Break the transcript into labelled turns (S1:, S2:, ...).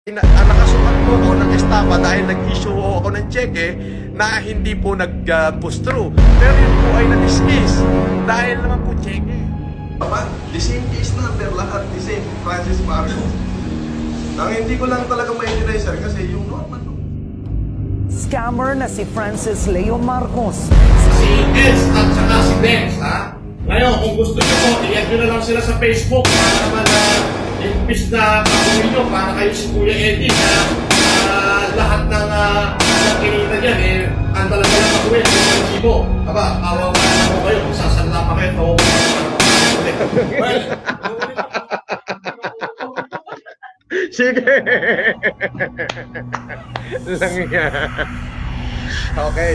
S1: Nakasukat po ako ng estapa dahil nag-issue ako ng cheque na hindi po nag-push through. Pero yun po ay na-dismiss dahil naman po cheque.
S2: The same case number, lahat the same, Francis Marcos. Ang hindi ko lang talaga maintindihan, sir, kasi yung normal.
S3: Scammer na si Francis Leo Marcos.
S4: Si Els at saka si Benz, ha? Ngayon, kung gusto nyo po, i-add nyo na lang sila sa Facebook para naman imbis na kakunin nyo, para kayo si Kuya Eddie na lahat ng kinita dyan, ang talaga lang kakunin, yung sibo. Aba, awawa na po kayo, kung sasala pa kayo, tawo well,
S1: Sige. Lang yan. Okay.